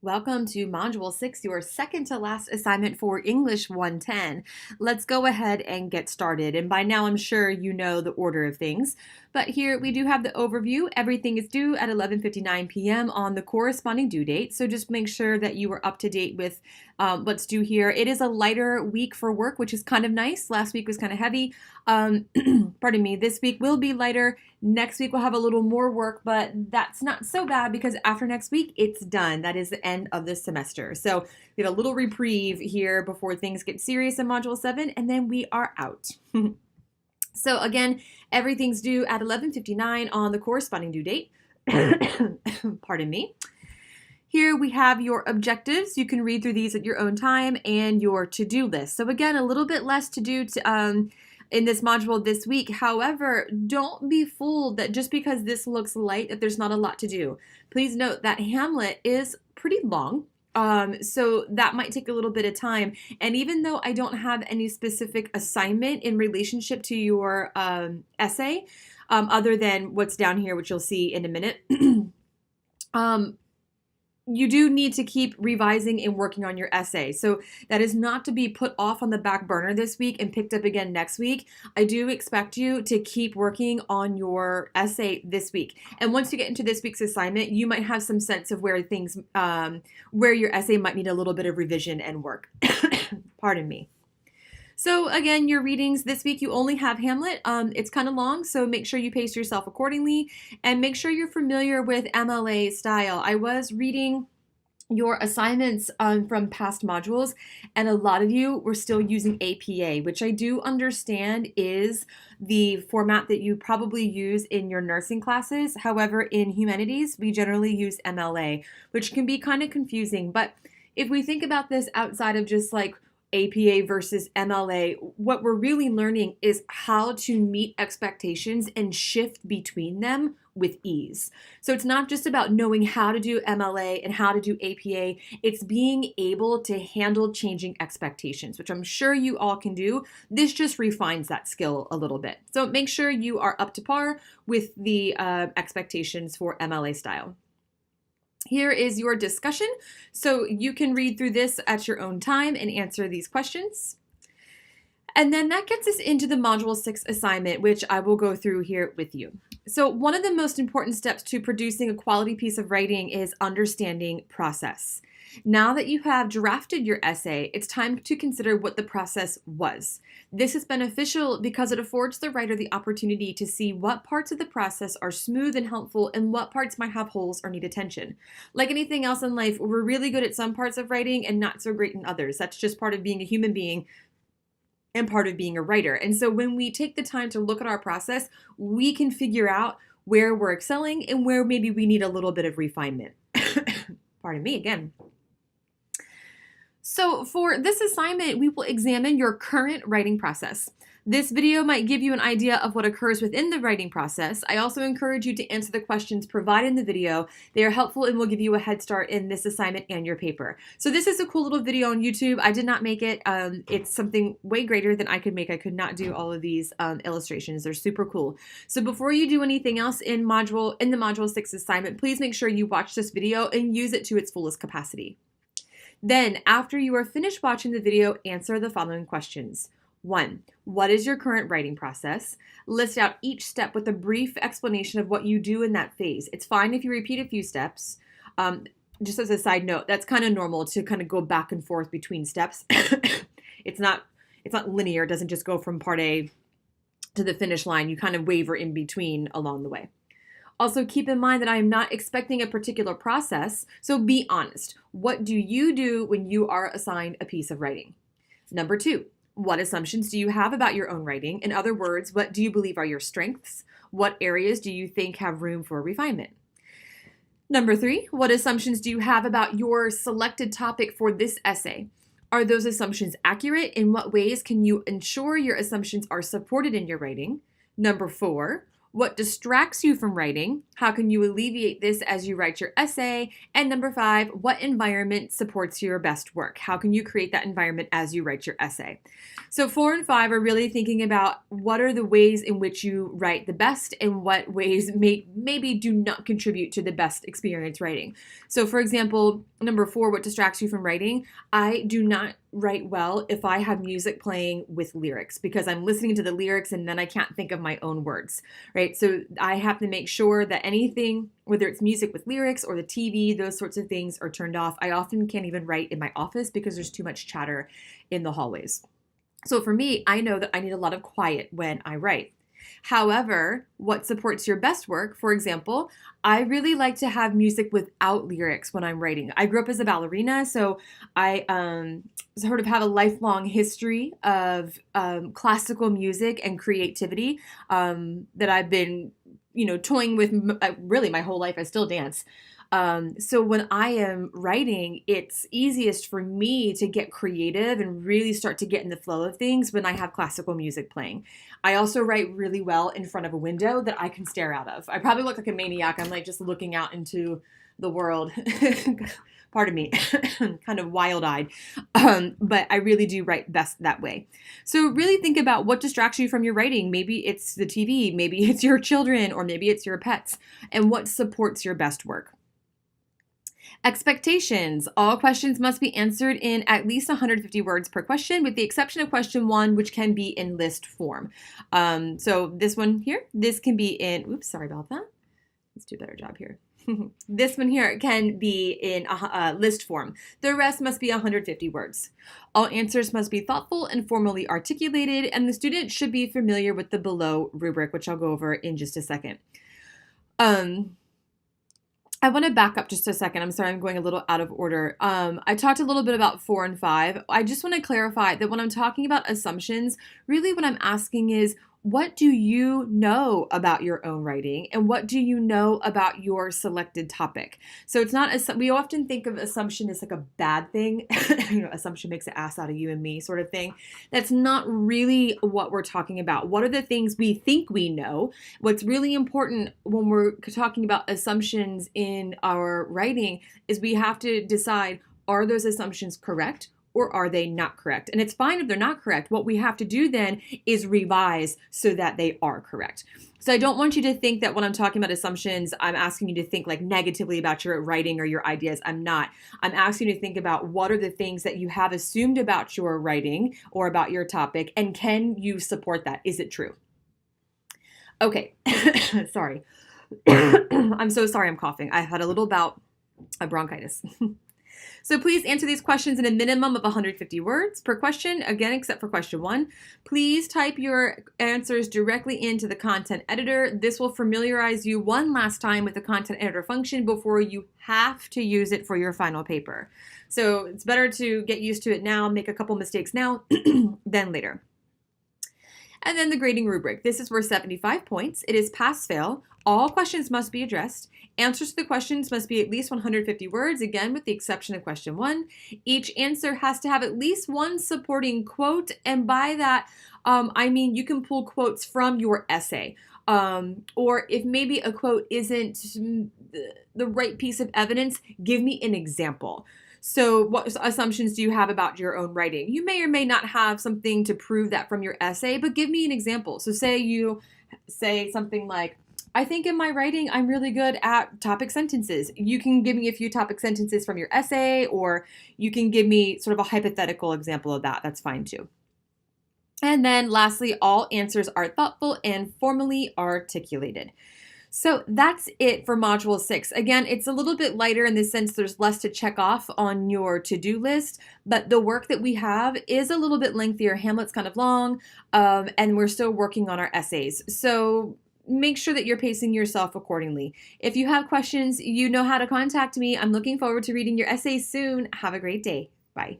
Welcome to Module 6, your second to last assignment for English 110. Let's go ahead and get started. And by now, I'm sure you know the order of things. But here we do have the overview. Everything is due at 11:59 p.m. on the corresponding due date. So just make sure that you are up to date with what's due here. It is a lighter week for work, which is kind of nice. Last week was kind of heavy. Pardon me. This week will be lighter. Next week we'll have a little more work, but that's not so bad because after next week, it's done. That is the end of the semester. So we have a little reprieve here before things get serious in Module 7, and then we are out. So again, everything's due at 11:59 on the corresponding due date. Pardon me. Here we have your objectives. You can read through these at your own time and your to-do list. So again, a little bit less to do in this module this week. However, don't be fooled that just because this looks light that there's not a lot to do. Please note that Hamlet is pretty long. So that might take a little bit of time. And even though I don't have any specific assignment in relationship to your essay, other than what's down here, which you'll see in a minute, you do need to keep revising and working on your essay. So that is not to be put off on the back burner this week and picked up again next week. I do expect you to keep working on your essay this week. And once you get into this week's assignment, you might have some sense of where things, where your essay might need a little bit of revision and work. Pardon me. So again, your readings this week, you only have Hamlet. It's kind of long, so make sure you pace yourself accordingly and make sure you're familiar with MLA style. I was reading your assignments from past modules, and a lot of you were still using APA, which I do understand is the format that you probably use in your nursing classes. However, in humanities, we generally use MLA, which can be kind of confusing. But if we think about this outside of just like APA versus MLA, what we're really learning is how to meet expectations and shift between them with ease. So it's not just about knowing how to do MLA and how to do APA, it's being able to handle changing expectations, which I'm sure you all can do. This just refines that skill a little bit. So make sure you are up to par with the expectations for MLA style. Here is your discussion, so you can read through this at your own time and answer these questions. And then that gets us into the Module 6 assignment, which I will go through here with you. So one of the most important steps to producing a quality piece of writing is understanding process. Now that you have drafted your essay, it's time to consider what the process was. This is beneficial because it affords the writer the opportunity to see what parts of the process are smooth and helpful and what parts might have holes or need attention. Like anything else in life, we're really good at some parts of writing and not so great in others. That's just part of being a human being and part of being a writer. And so when we take the time to look at our process, we can figure out where we're excelling and where maybe we need a little bit of refinement. Pardon me again. So for this assignment, we will examine your current writing process. This video might give you an idea of what occurs within the writing process. I also encourage you to answer the questions provided in the video. They are helpful and will give you a head start in this assignment and your paper. So this is a cool little video on YouTube. I did not make it. It's something way greater than I could make. I could not do all of these illustrations. They're super cool. So before you do anything else in the Module 6 assignment, please make sure you watch this video and use it to its fullest capacity. Then, after you are finished watching the video, answer the following questions. 1. What is your current writing process? List out each step with a brief explanation of what you do in that phase. It's fine if you repeat a few steps. Just as a side note, that's kind of normal to kind of go back and forth between steps. It's not linear. It doesn't just go from part A to the finish line. You kind of waver in between along the way. Also, keep in mind that I am not expecting a particular process, so be honest. What do you do when you are assigned a piece of writing? Number 2, what assumptions do you have about your own writing? In other words, what do you believe are your strengths? What areas do you think have room for refinement? Number 3, what assumptions do you have about your selected topic for this essay? Are those assumptions accurate? In what ways can you ensure your assumptions are supported in your writing? Number 4, what distracts you from writing? How can you alleviate this as you write your essay? And number 5, what environment supports your best work? How can you create that environment as you write your essay? So 4 and 5 are really thinking about what are the ways in which you write the best and what ways maybe do not contribute to the best experience writing. So for example, Number 4, what distracts you from writing? I do not write well if I have music playing with lyrics because I'm listening to the lyrics and then I can't think of my own words, right? So I have to make sure that anything, whether it's music with lyrics or the TV, those sorts of things are turned off. I often can't even write in my office because there's too much chatter in the hallways. So for me, I know that I need a lot of quiet when I write. However, what supports your best work, for example, I really like to have music without lyrics when I'm writing. I grew up as a ballerina, so I sort of have a lifelong history of classical music and creativity that I've been, toying with really my whole life. I still dance. So when I am writing, it's easiest for me to get creative and really start to get in the flow of things when I have classical music playing. I also write really well in front of a window that I can stare out of. I probably look like a maniac. I'm like just looking out into the world. Pardon me, kind of wild-eyed. But I really do write best that way. So really think about what distracts you from your writing. Maybe it's the TV, maybe it's your children, or maybe it's your pets, and what supports your best work. Expectations. All questions must be answered in at least 150 words per question, with the exception of question 1, which can be in list form. So this one here, this can be in, oops, sorry about that. Let's do a better job here. This one here can be in a list form. The rest must be 150 words. All answers must be thoughtful and formally articulated, and the student should be familiar with the below rubric, which I'll go over in just a second. I want to back up just a second. I'm sorry, I'm going a little out of order. I talked a little bit about 4 and 5. I just want to clarify that when I'm talking about assumptions, really what I'm asking is, what do you know about your own writing and what do you know about your selected topic? So it's not, we often think of assumption as like a bad thing, assumption makes an ass out of you and me sort of thing. That's not really what we're talking about. What are the things we think we know? What's really important when we're talking about assumptions in our writing is we have to decide, are those assumptions correct? Or are they not correct? And it's fine if they're not correct. What we have to do then is revise so that they are correct. So I don't want you to think that when I'm talking about assumptions, I'm asking you to think like negatively about your writing or your ideas. I'm not. I'm asking you to think about what are the things that you have assumed about your writing or about your topic, and can you support that? Is it true? Okay, sorry. I'm so sorry I'm coughing. I had a little bout of bronchitis. So please answer these questions in a minimum of 150 words per question, again, except for question 1. Please type your answers directly into the content editor. This will familiarize you one last time with the content editor function before you have to use it for your final paper. So it's better to get used to it now, make a couple mistakes now than later. And then the grading rubric. This is worth 75 points. It is pass-fail. All questions must be addressed. Answers to the questions must be at least 150 words, again, with the exception of question 1. Each answer has to have at least one supporting quote, and by that, I mean you can pull quotes from your essay. Or if maybe a quote isn't the right piece of evidence, give me an example. So what assumptions do you have about your own writing? You may or may not have something to prove that from your essay, but give me an example. So say you say something like, I think in my writing, I'm really good at topic sentences. You can give me a few topic sentences from your essay, or you can give me sort of a hypothetical example of that. That's fine too. And then lastly, all answers are thoughtful and formally articulated. So that's it for Module 6. Again, it's a little bit lighter in the sense there's less to check off on your to-do list, but the work that we have is a little bit lengthier. Hamlet's kind of long, and we're still working on our essays. So make sure that you're pacing yourself accordingly. If you have questions, you know how to contact me. I'm looking forward to reading your essays soon. Have a great day. Bye.